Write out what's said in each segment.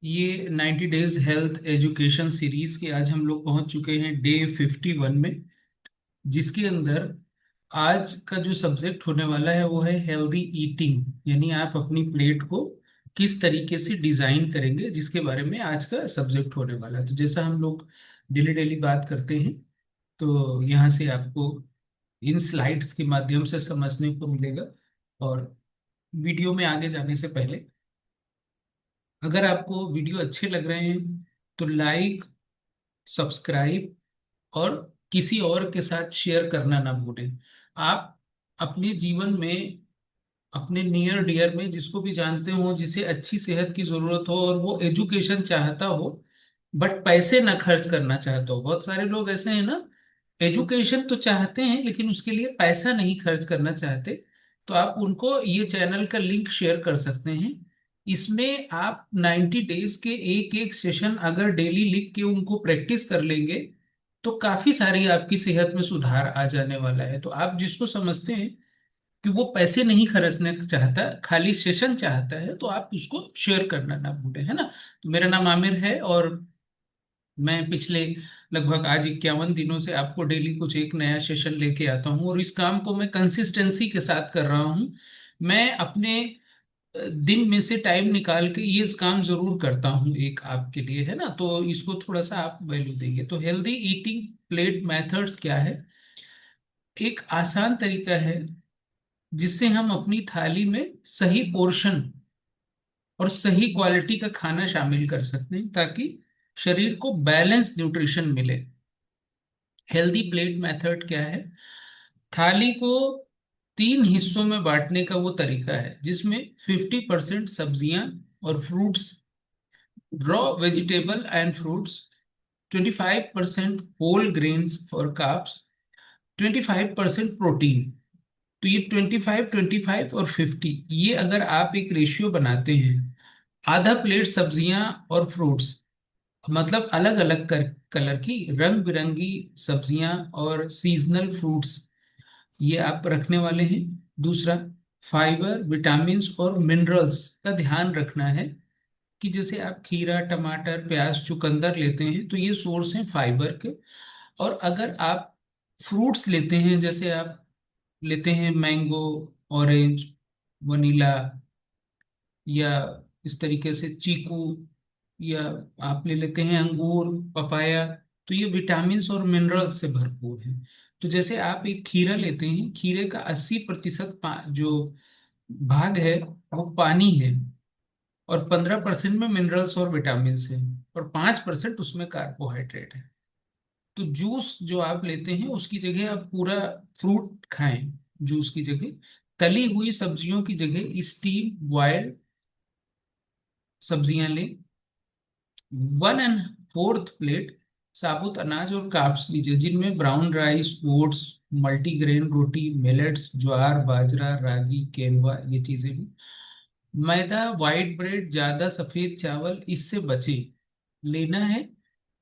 ये 90 days health education series के आज हम लोग पहुंच चुके हैं डे 51 में, जिसके अंदर आज का जो सब्जेक्ट होने वाला है वो है हेल्दी ईटिंग। यानी आप अपनी प्लेट को किस तरीके से डिजाइन करेंगे, जिसके बारे में आज का सब्जेक्ट होने वाला है। तो जैसा हम लोग डेली डेली बात करते हैं, तो यहाँ से आपको इन स्लाइड्स के माध्यम से समझने को मिलेगा। और वीडियो में आगे जाने से पहले, अगर आपको वीडियो अच्छे लग रहे हैं तो लाइक, सब्सक्राइब और किसी और के साथ शेयर करना ना भूलें। आप अपने जीवन में अपने नियर डियर में जिसको भी जानते हो, जिसे अच्छी सेहत की जरूरत हो और वो एजुकेशन चाहता हो बट पैसे ना खर्च करना चाहता हो। बहुत सारे लोग ऐसे हैं ना, एजुकेशन तो चाहते हैं लेकिन उसके लिए पैसा नहीं खर्च करना चाहते। तो आप उनको ये चैनल का लिंक शेयर कर सकते हैं। इसमें आप 90 डेज के एक एक सेशन अगर डेली लिख के उनको प्रैक्टिस कर लेंगे तो काफी सारी आपकी सेहत में सुधार आ जाने वाला है। तो आप जिसको समझते हैं कि वो पैसे नहीं खर्चना चाहता, खाली सेशन चाहता है, तो आप उसको शेयर करना ना भूलें, है ना। तो मेरा नाम आमिर है और मैं पिछले लगभग आज 51 दिनों से आपको डेली कुछ एक नया सेशन लेके आता हूँ और इस काम को मैं कंसिस्टेंसी के साथ कर रहा हूँ। मैं अपने दिन में से टाइम निकाल के ये काम जरूर करता हूँ एक आपके लिए, है ना। तो इसको थोड़ा सा आप वैल्यू देंगे। तो हेल्दी ईटिंग प्लेट मेथड्स क्या है? एक आसान तरीका है जिससे हम अपनी थाली में सही पोर्शन और सही क्वालिटी का खाना शामिल कर सकते हैं, ताकि शरीर को बैलेंस न्यूट्रिशन मिले। हेल्दी प्लेट मेथड क्या है? थाली को 3 हिस्सों में बांटने का वो तरीका है जिसमें 50% सब्जियां और fruits, raw vegetable and fruits, 25% whole grains और कार्ब्स, 25% प्रोटीन। तो ये 25, 25 और 50, ये अगर आप एक रेशियो बनाते हैं, आधा प्लेट सब्जियां और फ्रूट्स, मतलब अलग अलग कलर की रंग बिरंगी सब्जियां और सीजनल फ्रूट्स, ये आप रखने वाले हैं। दूसरा, फाइबर, विटामिन्स और मिनरल्स का ध्यान रखना है कि जैसे आप खीरा, टमाटर, प्याज, चुकंदर लेते हैं तो ये सोर्स हैं फाइबर के। और अगर आप फ्रूट्स लेते हैं, जैसे आप लेते हैं मैंगो, ऑरेंज, वनीला, या इस तरीके से चीकू, या आप ले लेते हैं अंगूर, पपाया, तो ये विटामिन्स और मिनरल्स से भरपूर है। तो जैसे आप एक खीरा लेते हैं, खीरे का 80% जो भाग है वो पानी है, और 15% में मिनरल्स और विटामिन्स है, और 5% उसमें कार्बोहाइड्रेट है। तो जूस जो आप लेते हैं उसकी जगह आप पूरा फ्रूट खाएं, जूस की जगह। तली हुई सब्जियों की जगह स्टीम बॉयल्ड सब्जियां लें। 1/4 प्लेट साबुत अनाज और कार्ब्स लीजिए, जिनमें ब्राउन राइस, ओट्स, मल्टीग्रेन रोटी, मिलेट्स, ज्वार, बाजरा, रागी, केनवा, ये चीजें भी। मैदा, वाइट ब्रेड, ज्यादा सफेद चावल, इससे बचे। लेना है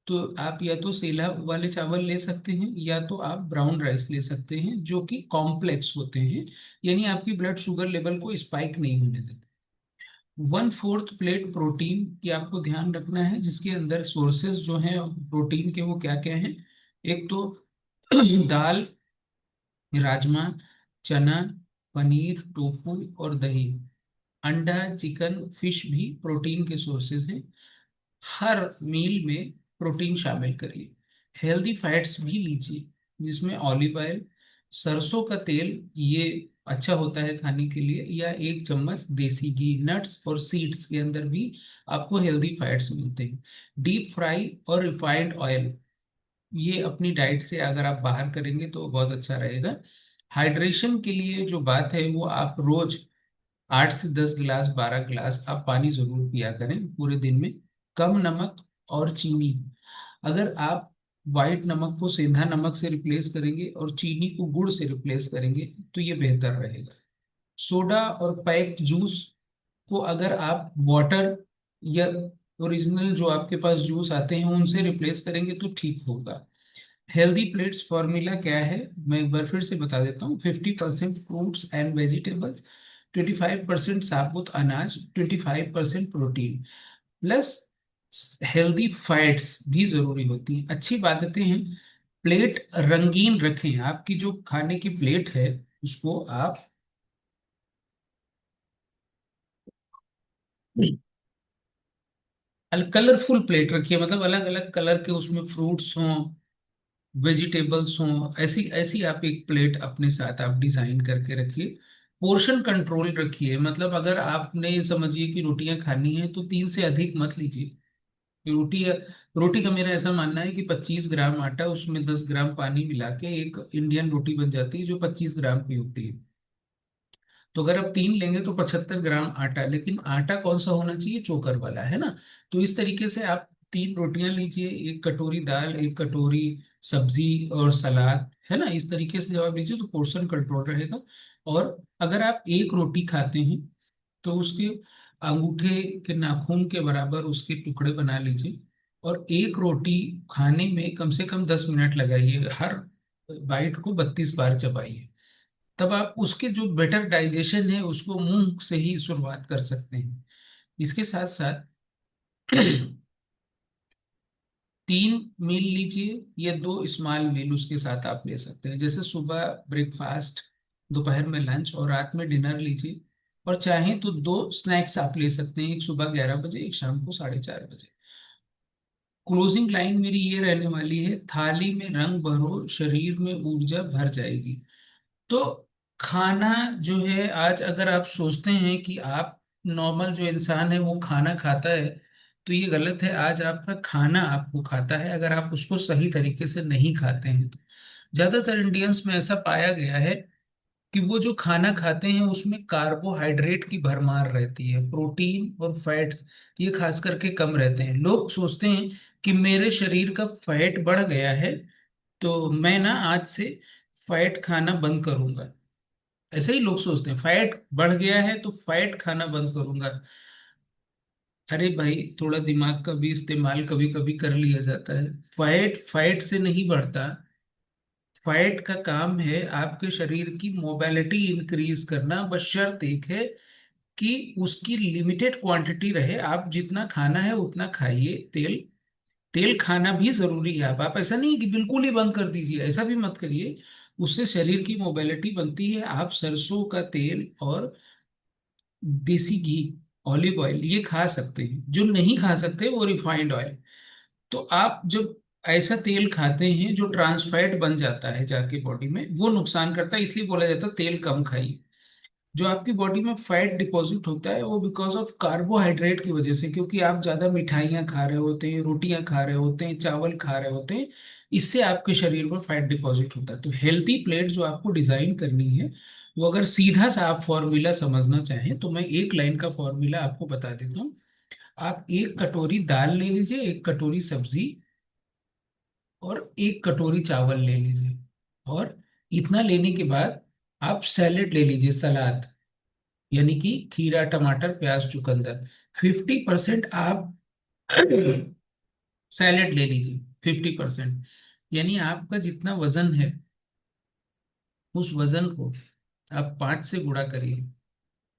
तो आप या तो सेला वाले चावल ले सकते हैं या तो आप ब्राउन राइस ले सकते हैं, जो कि कॉम्प्लेक्स होते हैं, यानी आपकी ब्लड शुगर लेवल को स्पाइक नहीं होने देते। 1/4 प्लेट प्रोटीन की आपको ध्यान रखना है, जिसके अंदर सोर्सेज जो हैं प्रोटीन के वो क्या क्या हैं। एक तो दाल, राजमा, चना, पनीर, टोफू और दही। अंडा, चिकन, फिश भी प्रोटीन के सोर्सेज हैं। हर मील में प्रोटीन शामिल करिए। हेल्दी फैट्स भी लीजिए, जिसमें ऑलिव ऑयल, सरसों का तेल, ये अच्छा होता है खाने के लिए, या 1 चम्मच देसी घी। नट्स और सीड्स के अंदर भी आपको हेल्दी फैट्स मिलते हैं। डीप फ्राई और रिफाइंड ऑयल, ये अपनी डाइट से अगर आप बाहर करेंगे तो बहुत अच्छा रहेगा। हाइड्रेशन के लिए जो बात है वो आप रोज 8 से 10 गिलास, 12 गिलास आप पानी जरूर पिया करें पूरे दिन में। कम नमक और चीनी, अगर आप व्हाइट नमक को सेंधा नमक से रिप्लेस करेंगे और चीनी को गुड़ से रिप्लेस करेंगे तो ये बेहतर रहेगा। सोडा और पैक्ड जूस को अगर आप वाटर या ओरिजिनल जो आपके पास जूस आते हैं उनसे रिप्लेस करेंगे तो ठीक होगा। हेल्दी प्लेट्स फॉर्मूला क्या है, मैं एक बार फिर से बता देता हूँ। 50% फ्रूट्स एंड वेजिटेबल्स, 25% साबुत अनाज, 25% प्रोटीन, प्लस हेल्दी फैट्स भी जरूरी होती हैं। अच्छी आदतें हैं, प्लेट रंगीन रखें। आपकी जो खाने की प्लेट है उसको आप कलरफुल प्लेट रखिए, मतलब अलग अलग कलर के उसमें फ्रूट्स हों, वेजिटेबल्स हों, ऐसी ऐसी आप एक प्लेट अपने साथ आप डिजाइन करके रखिए। पोर्शन कंट्रोल रखिए, मतलब अगर आपने समझिए कि रोटियां खानी है तो तीन से अधिक मत लीजिए। रोटी रोटी का मेरा ऐसा मानना है कि 25 ग्राम आटा, उसमें 10 ग्राम पानी मिला के एक इंडियन रोटी बन जाती है जो 25 ग्राम की होती है। तो अगर आप तीन लेंगे तो 75 ग्राम आटा, लेकिन आटा कौन सा होना चाहिए, चोकर वाला, है ना। तो इस तरीके से आप तीन रोटियां लीजिए, एक कटोरी दाल, एक कटोरी सब्जी और सलाद, है ना। इस तरीके से जब आप लीजिए तो पोर्शन कंट्रोल रहेगा। और अगर आप एक रोटी खाते हैं तो उसके अंगूठे के नाखून के बराबर उसके टुकड़े बना लीजिए, और एक रोटी खाने में कम से कम 10 मिनट लगाइए, हर बाइट को 32 बार चबाइए। तब आप उसके जो बेटर डाइजेशन है उसको मुंह से ही शुरुआत कर सकते हैं। इसके साथ साथ 3 मील लीजिए, ये 2 स्मॉल मील उसके साथ आप ले सकते हैं, जैसे सुबह ब्रेकफास्ट, दोपहर में लंच और रात में डिनर लीजिए। और चाहें तो 2 स्नैक्स आप ले सकते हैं, एक सुबह 11 बजे, एक शाम को 4:30 बजे। क्लोजिंग लाइन मेरी ये रहने वाली है, थाली में रंग भरो, शरीर में ऊर्जा भर जाएगी। तो खाना जो है, आज अगर आप सोचते हैं कि आप नॉर्मल जो इंसान है वो खाना खाता है, तो ये गलत है। आज आपका खाना आपको खाता है, अगर आप उसको सही तरीके से नहीं खाते हैं तो। ज्यादातर इंडियंस में ऐसा पाया गया है कि वो जो खाना खाते हैं उसमें कार्बोहाइड्रेट की भरमार रहती है, प्रोटीन और फैट्स ये खास करके कम रहते हैं। लोग सोचते हैं कि मेरे शरीर का फैट बढ़ गया है तो मैं ना आज से फैट खाना बंद करूंगा। ऐसे ही लोग सोचते हैं, फैट बढ़ गया है तो फैट खाना बंद करूंगा। अरे भाई, थोड़ा दिमाग का भी इस्तेमाल कभी कभी कर लिया जाता है। फैट फैट से नहीं बढ़ता। फैट का काम है आपके शरीर की मोबिलिटी इंक्रीज करना, बस शर्त एक है कि उसकी लिमिटेड क्वांटिटी रहे। आप जितना खाना है उतना खाइए। तेल तेल खाना भी जरूरी है। आप ऐसा नहीं है कि बिल्कुल ही बंद कर दीजिए, ऐसा भी मत करिए। उससे शरीर की मोबिलिटी बनती है। आप सरसों का तेल और देसी घी, ऑलिव ऑयल ये खा सकते हैं। जो नहीं खा सकते वो रिफाइंड ऑयल। तो आप जब ऐसा तेल खाते हैं जो ट्रांसफैट बन जाता है जाके बॉडी में, वो नुकसान करता है, इसलिए बोला जाता है तेल कम खाइए। जो आपकी बॉडी में फैट डिपॉजिट होता है वो बिकॉज ऑफ कार्बोहाइड्रेट की वजह से, क्योंकि आप ज्यादा मिठाइयाँ खा रहे होते हैं, रोटियां खा रहे होते हैं, चावल खा रहे होते हैं, इससे आपके शरीर में फैट डिपॉजिट होता है। तो हेल्थी प्लेट जो आपको डिजाइन करनी है, वो अगर सीधा सा आप फॉर्मूला समझना चाहें तो मैं एक लाइन का फॉर्मूला आपको बता देता हूँ। आप एक कटोरी दाल ले लीजिए, एक कटोरी सब्जी और एक कटोरी चावल ले लीजिए। और इतना लेने के बाद आप सैलेड ले लीजिए, सलाद, यानी कि खीरा, टमाटर, प्याज, चुकंदर। 50% आप सैलेड ले लीजिए, 50%। यानी आपका जितना वजन है उस वजन को आप 5 से गुणा करिए।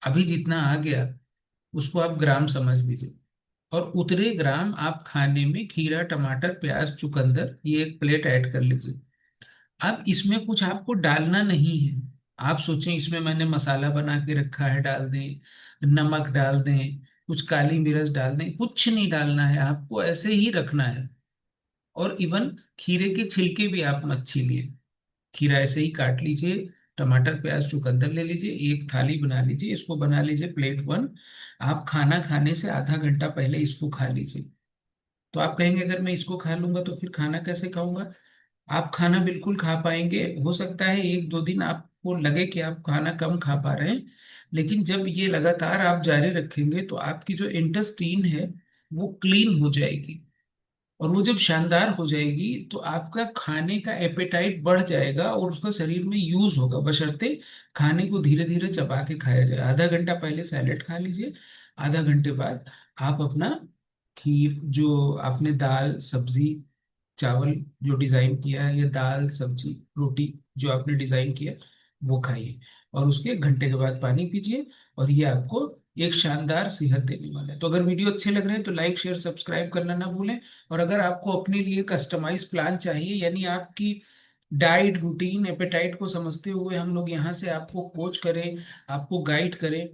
अभी जितना आ गया उसको आप ग्राम समझ लीजिए, और उतने ग्राम आप खाने में खीरा, टमाटर, प्याज, चुकंदर ये एक प्लेट ऐड कर लीजिए। अब इसमें कुछ आपको डालना नहीं है। आप सोचें इसमें मैंने मसाला बना के रखा है, डाल दें, नमक डाल दें, कुछ काली मिर्च डाल दें, कुछ नहीं डालना है, आपको ऐसे ही रखना है। और इवन खीरे के छिलके भी आप मत छीलिए, खीरा ऐसे ही काट लीजिए। टमाटर, प्याज, चुकंदर ले लीजिए, एक थाली बना लीजिए, इसको बना लीजिए प्लेट 1। आप खाना खाने से आधा घंटा पहले इसको खा लीजिए। तो आप कहेंगे अगर मैं इसको खा लूंगा तो फिर खाना कैसे खाऊंगा। आप खाना बिल्कुल खा पाएंगे। हो सकता है 1-2 दिन आपको लगे कि आप खाना कम खा पा रहे हैं, लेकिन जब ये लगातार आप जारी रखेंगे तो आपकी जो इंटेस्टीन है वो क्लीन हो जाएगी। और वो जब शानदार हो जाएगी तो आपका खाने का एपेटाइट बढ़ जाएगा और उसका शरीर में यूज होगा, बशर्ते खाने को धीरे धीरे चबा के खाया जाए। आधा घंटा पहले सैलेड खा लीजिए, आधा घंटे बाद आप अपना खीर, जो आपने दाल सब्जी चावल जो डिजाइन किया है, या दाल सब्जी रोटी जो आपने डिजाइन किया, वो खाइए। और उसके 1 घंटे के बाद पानी पीजिए, और ये आपको एक शानदार सेहत देने वाला है। तो अगर वीडियो अच्छे लग रहे हैं तो लाइक शेयर सब्सक्राइब करना ना भूलें। और अगर आपको अपने लिए कस्टमाइज प्लान चाहिए, यानी आपकी डाइट रूटीन एपेटाइट को समझते हुए हम लोग यहाँ से आपको कोच करें, आपको गाइड करें,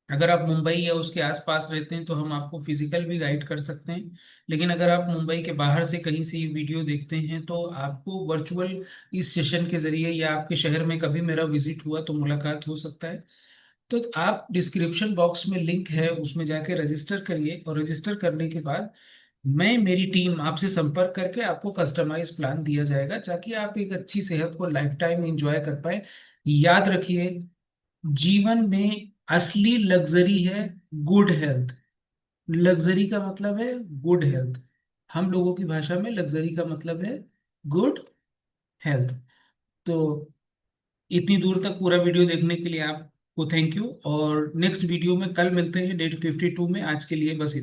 अगर आप मुंबई या उसके आसपास रहते हैं तो हम आपको फिजिकल भी गाइड कर सकते हैं। लेकिन अगर आप मुंबई के बाहर से कहीं से ये वीडियो देखते हैं तो आपको वर्चुअल इस सेशन के जरिए या आपके शहर में कभी मेरा विजिट हुआ तो मुलाकात हो सकता है। तो आप डिस्क्रिप्शन बॉक्स में लिंक है, उसमें जाके रजिस्टर करिए, और रजिस्टर करने के बाद मैं मेरी टीम आपसे संपर्क करके आपको कस्टमाइज प्लान दिया जाएगा, ताकि आप एक अच्छी सेहत को लाइफ टाइम एंजॉय कर पाए। याद रखिए, जीवन में असली लग्जरी है गुड हेल्थ। लग्जरी का मतलब है गुड हेल्थ। हम लोगों की भाषा में लग्जरी का मतलब है गुड हेल्थ। तो इतनी दूर तक पूरा वीडियो देखने के लिए आपको थैंक यू, और नेक्स्ट वीडियो में कल मिलते हैं, डेट 52 में। आज के लिए बस इतना।